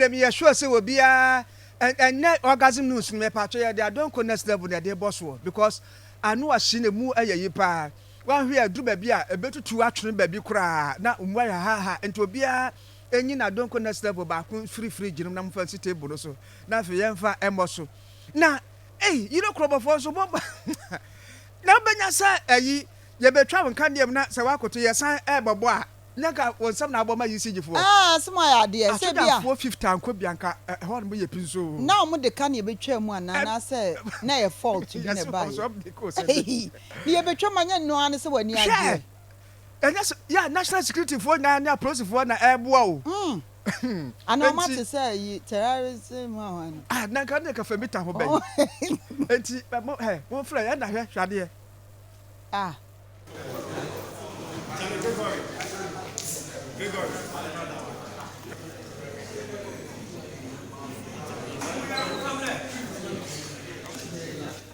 Let me assure say will be a and net orgasm news me patch they don't connect level they boss because I know I seen a mu yipa. One here do baby a better to actually baby cry. Now ha and to be a na don't connect level back free jinum fancy table so. Now for yemfa emoso. Now hey, you know Krobo for so bomba. Now benya say ye be travel can dem na say wakoto ye san bobo naka won sam na aboma ECG for small idea say bia 450 anko bianka ho no ye pinso now mo de kan ye betwa mu ana na say na ye fault bi na ba ye betwa manya no an say wani ade and yes yeah national security for na police for na eboa o ana ma to say terrorism one na kan de ka fa mita ho ben enti mo fra ya na hwade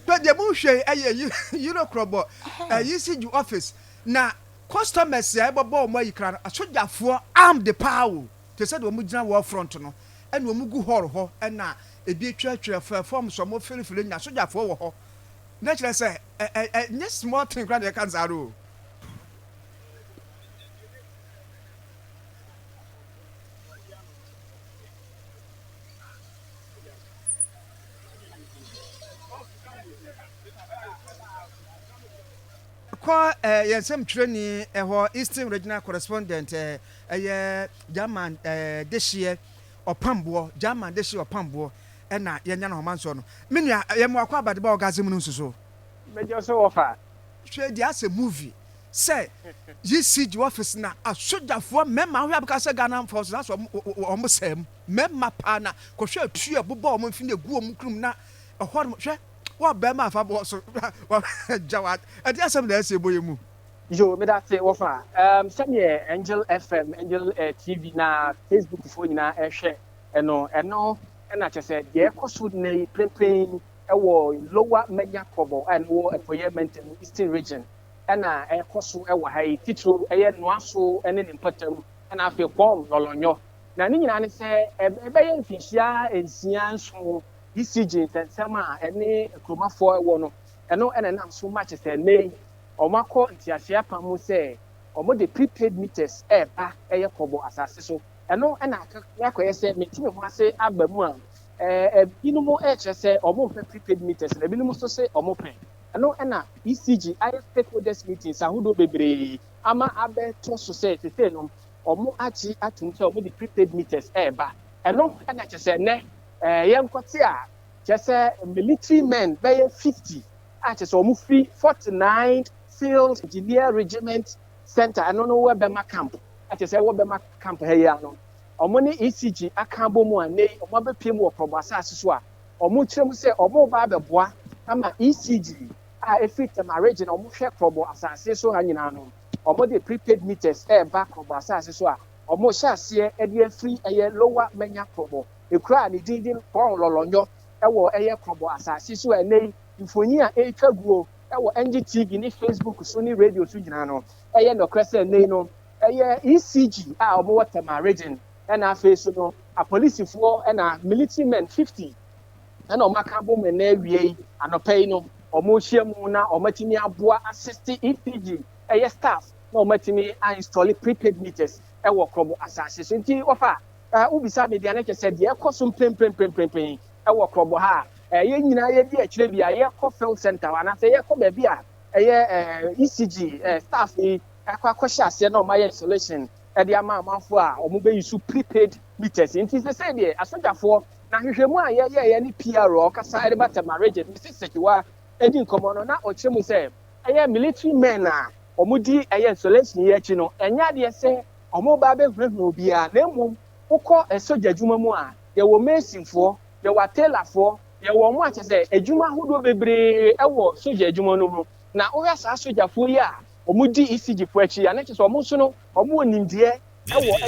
But the bullshit, you know, Krobo, ECG office. Now, customers say, "Bobo, my can a soldier for arm the power." They said, "We must war front no, and we must go horror, and now a big church form some more feeling a soldier for." Naturally, say, "Yes, small thing, grand cancer." Yensem training Eastern Regional Correspondent German this year or Pambo, German this year or Pambo, and na yenya no man so no. Menya yemo akwa ba de ba orgasm no so. Major so offer. Share dey as a movie. Say ECG office na asoja for memma we because Ghana force that's omo sem. Memma pa na ko hwe atu abobo omo mfi na gu omo krum na ehor hwe what Bema for boss? Jawad, and there's some there say boy mu. Yo, me that say offer. Send me Angel FM, Angel TV na Facebook phone na share. No, and I just said, yeah, cause would ne prepaid lower media Krobo and war employment in Eastern region. And I cause high titro no so and an important and I feel bomb no. Na ni na say e fishia and sian so ECG and Sama any Krobo for one. And no and so much as a name or Marco and Tiashia Pamu say, or more the prepaid meters back a Krobo as so. And no and I said, me say Abemua. Binumo say or more prepaid meters, and the binumo so say or more pay. And no and ECG, I stakeholders meetings, and who do baby Ama Abe to society say no or more actually at the prepaid meters back. And no and I just said, ne. Young Kotia, just a military men, by 50. I just almost 49 Field Engineer Regiment Center. I don't know where Bema camp. I just say what Bema camp here. Or money ECG, I can't bo more nay, or mobile pim or probasa swa. Or much say, or more barber bois. I'm a ECG. I fit my region or more check Krobo as I say so. Hanging or more the prepaid meters back of Basaswa. Or more chassis, a free a lower mania Krobo. You cry, you didn't fall along your air Krobo as I see so a name. Infonia a grow, our NGTV, Facebook, Sony Radio, Sujano, a no crescent name, a ECG, our water my region, and our face no, a police for and a military men 50, and a macabo and every and a pay no, or Moshia Mona, or Matinia Bois assisting ECG, a staff, no Matimi, I install prepaid meters, our Krobo assassin, offer. Ubisa me the said, yeah, cosum pim, our Krobo ha. Yena ye di akire bia ye field center wana say ye ko ba bia ECG staff ni akwa hye na o ma installation e de ama amanfo a o mo be use prepaid meters nti say de asojafo na hwehwemu a ye ni PRO kasa e de bata marriage Mr. Sekiwa e di nkomo no na o kire mu say military men a o mo di installation ye achi no enya de say o mo ba be hwehwu bia na emu ukọ soja adwuma mu a ye wo mesinfo ye wa tailorfo ye wo mo ache say adwuma hodo bebre ewo soja adwuma no mu na o ya sa sojafo yi a o mo di ECG fo achi ya na che so o mo so no o mo nimdie ewo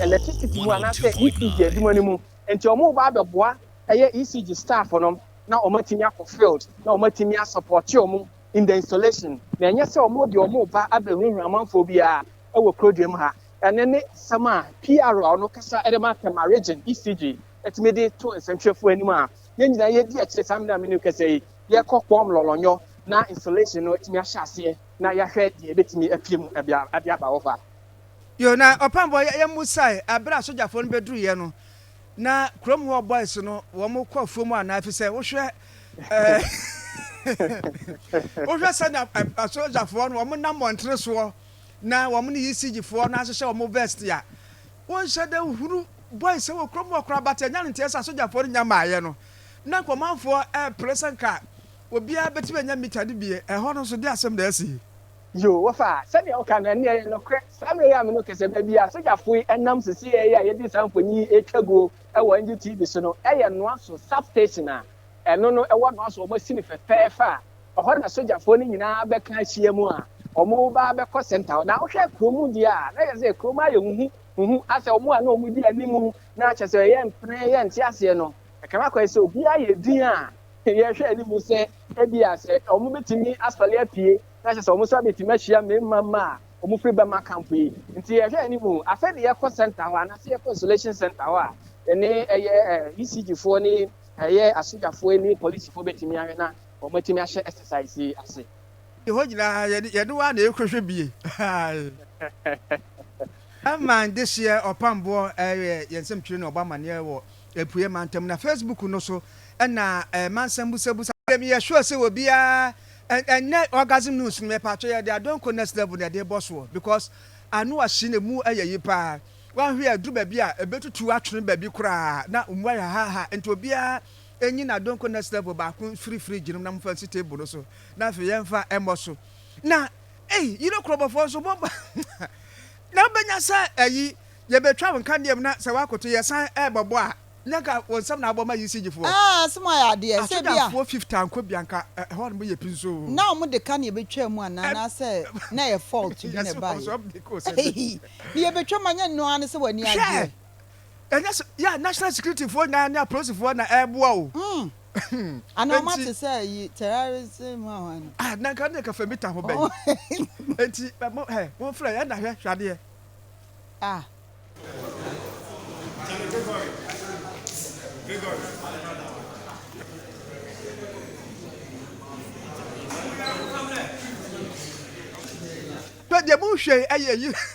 electricity mu ana say ECG adwuma no mu enti o mo ba beboa ECG staff no na o matimi akọ field na o matimi support o mo in the installation na enye say o mo de o mo ba abehuru amanfo bia ewo program ha and then sama PR no kasa edema kama region ECG etimede to nsentwefo anima yen nyina ye di akire sam na me no kasa yi ye kokpom lolonyo na installation no etimi ahyase na ya hwe de betimi apiem abia ba wo fa yo na opambo ye musai abra sojafo no beduru ye no na Krobo boys no wo mo kwa fumu ana afi se wo hwe wo hwe sana sojafo no wo mo na montre so na wo mo ni ECG fo na ahye wo mo vest ya won hye da huru boys wo Krobo kra batanya ntia sa sojafo nya maaye no na komanfo present car obi a beti nya meter de bie ho no so de asem da asi yo wafa sani o kan ne no kre sam ya me no kese ba bia so jafo enam sisi ya ye di samfoni etwago e wo nji TV so no e ye no aso substation a eno no e wo no aso o ma sini fefefa ho na so jafo ni nyina be kan hie mu a o mo ba be ko center na o hwe kromu di a na ye se kromu aye hu ase o mo a na o mu di animu na chese ye mpre ye nti ase no e kama ko se obi aye din a ye hwe animu se e bia se o mo betimi asfale apie na se omo so abetime hia me mama omo free ba ma camp yi nti ye hwe animu afa de ye ko center wa na se ye consolation center wa ene eye ECG fo ni eye asujafo ni police fo betimi awe na omo timi ahye exercise ase ho gina ye do wa na ekohwe bie aman this year opambo yensem twire na obama ne wo epuye mantem na Facebook no so na mansam busabusa me ye sure say obia and orgasm news me pa cho ye they don't connect level they boss wo because anu ahye mu ayayi pa wan hwe adu ba bia ebetutu atwene ba bi kura na umwa ya ha ento obia enyi na don't connect level ba kun free jinum na mfa table so na fe yemfa emoso na you know Krobo for so bomba na benya sa ayi ye betwa nkan dem na se wakoto ye san bobo a nka wonsam na aboma ECG fo simo ya de se bia 450 anko bianka ho no ye pinso na omo de kan ye betwa mu ana na se na ye fault bi ne ba ni ye betwa manya no an se wani ade ya national security fo na police fo na eboa o ana ma te say yi terrorism wan na kan de ka fa mita ho ben enti mo fra ya na hwade but the bullshit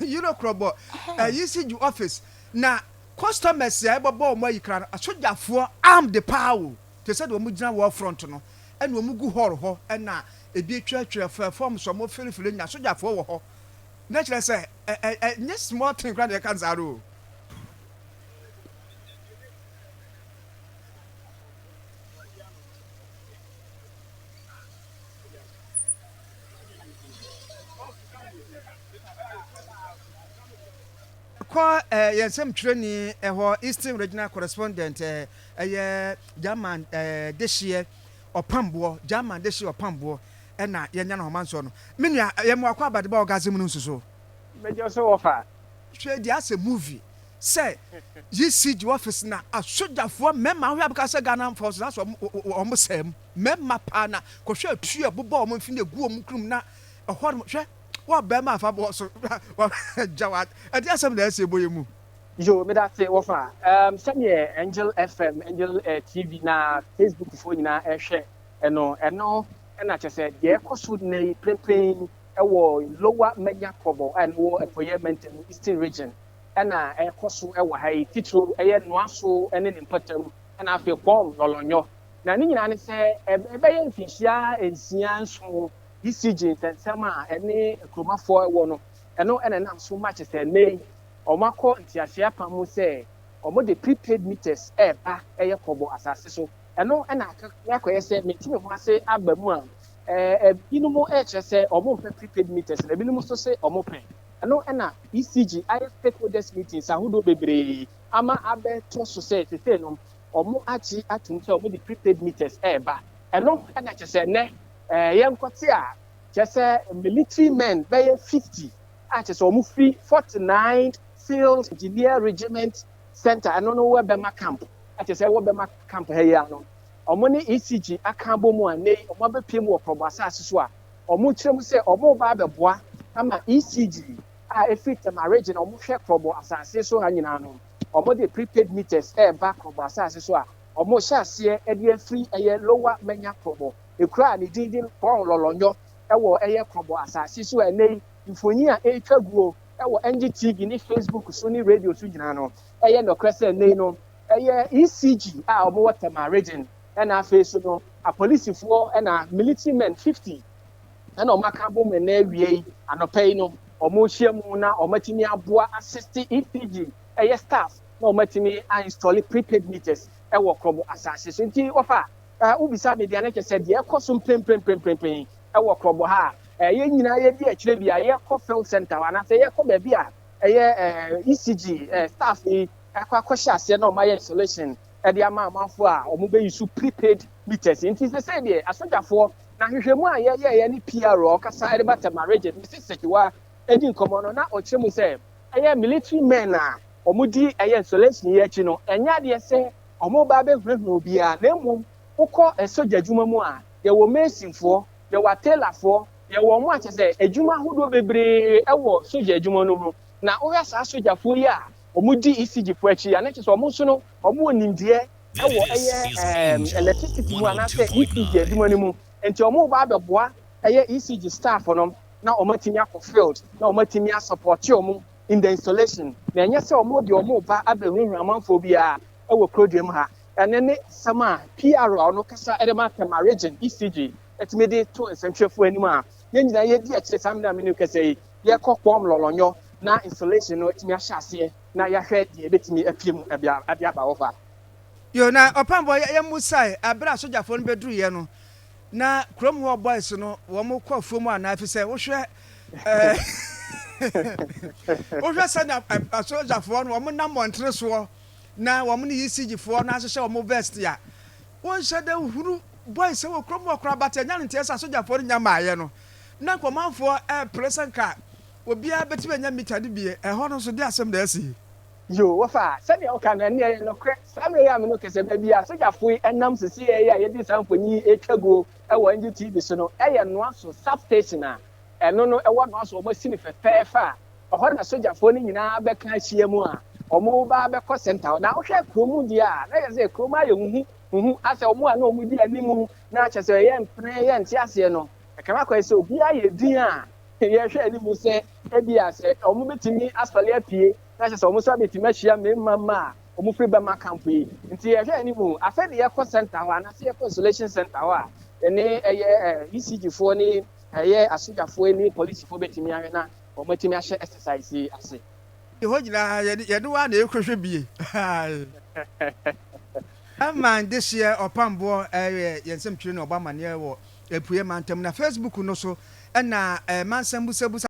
you know Krobo ECG office na customers ya bobo mo yikra asojafo arm the power te said wo mugina war front no ena wo mugu horo ho ena ebi atwa form so mo feel nya asojafo wo ho na kire say nye small thing grand can zaro yensem twreni ho Eastern Regional Correspondent German deshie opambo German deshie opambo na yenya na homanso no menua yemo akwa abade ba orgasm no nsuso mejo so ofa hwe dia se movie say ECG office na asojafo mema hwe abaka se Ghana force na so omo sem mema pa na ko hwe atu abobo omo mfi na egu omo krum na ho hwe wa be ma fa bo so jawat adi asem na ese boye mu yo me da say wofa same Angel FM Angel TV na Facebook fo nyina ehwe eno na chese de koso na prepaid ewo lower mega Krobo and wo employment in Eastern region na koso ewo hai titro no aso ene ne mpatam na afi kwom lolonyo na ni nyina ne se ebe ye mfihia ensia nso ECG nsema ene kromafo ewo no eno na so much se nei omako ntiasia pamu se omo de prepaid meters ba eye Krobo asase so eno na yakoye se metime ho ase abamu a binumo chese omo prepaid meters na binumo so se omo pen eno na ECG I stakeholders meetings ahudo bebre ama abe to so se tete no omo achi atum se omo de prepaid meters ba eno na chese ne yenkote a chese military men by 50 a chese omo fi 49 field engineer regiment center eno no we be ma camp a chese we be ma camp here no omo ni ECG akambo mu anei omo bepiem wo Krobo asase so a omo kirem se omo ba beboa ama ECG efit ma region omo hwe Krobo asase so ha nyina no omo de prepaid meters back Krobo asase so a omo hye ase e de free lower menya Krobo ekura ni dindin pon lolonyo ewo Krobo asase so enei mfonyi a etwa guo ewo NGTV ni Facebook so ni radio so nyina no no krese enei no ECG a omo water ma region na face no a police for na military men 50 na omaka bo me na wie anopai no omo hyiamu na omatimi aboa assist ECG staff na omatimi install prepaid meters ewo Krobo asase so nti ofa ubisa media na kese de ekoso prem ewo Krobo ha ye nyina ye di akire bia ye ko field center wana se ye ko ba bia ECG staff ni akwa ase na omaye installation e ama amanfo a omo be use prepaid meters nti se say de asojafo na hwehwemu a ye ni PRO kasa e bata marriage Mrs. Sekiwa edi nkomo no na ochemu se military men a omo di installation ye chi no enya de se omo ba be hwehwu bia na emu ukọ esoja adwuma mu a ye wo mesinfo ye wa tailorfo ye wo mo achese adwuma hodo bebre ewo soja adwuma no mu na ohya sa sojafo yi a omo di ECG fo achi ya na chese omo so no omo onimdie ewo electricity mu ana se ECG adwuma no mu enti omo ba beboa ECG staff no na omatimi akọ field na omatimi support omo in the installation na enye se omo de omo ba abehuru amanfo bia ewo program ha ene sama PRO no kasa edema kama region ECG etimede to essentialfo anim a nyina ye di akire samna menu kase ye kokpom lolonyo na installation no etimi ahyase na ya hwe de ebetimi apiem abia ba wofa yo na opambo ye musai abra sojafo no beduru ye no na Krobo boys no wo mo kwa fumu ana afi se wo hwe wo hwe sana sojafo no wo mo na montre so na wo mo ni ECG fo na ahye wo mo vest ya won hye da huru boys wo Krobo okra batanya nte esa sojafo nya maaye no na komanfo present car obia beti nya meter de bie ho no so de asem da asi yo wafa sani o kan ne no kre sami ya me no kese ba bia sojafo enam sisi ya ye di sanfonyi etwago ewo NGTV so no no aso substation a eno no ewo no aso o masini fefefa ho na sojafo ni nyina be kan hie mu a omo ba be ko center na ohwe kromu dia na ye se kromu aye huhu ase omo a na omo di animu na chese ye mpre ye nti ase no kama ko ese obi aye din a ye hwe animu se ebia se omo betimi asfale apie na chese omo so betimi ahia mema omo free ba ma camp yi nti ye hwe animu afa de ye ko center wa na se ye ko isolation center wa ene ECG fo ni asojafo ni police fo betimi ahwe na omo betimi ahye exercise ase ho jina ye do wa na ekohwe bie man this year opambo yensem twire na obama ne wo epuye mantam na Facebook no so na mansambu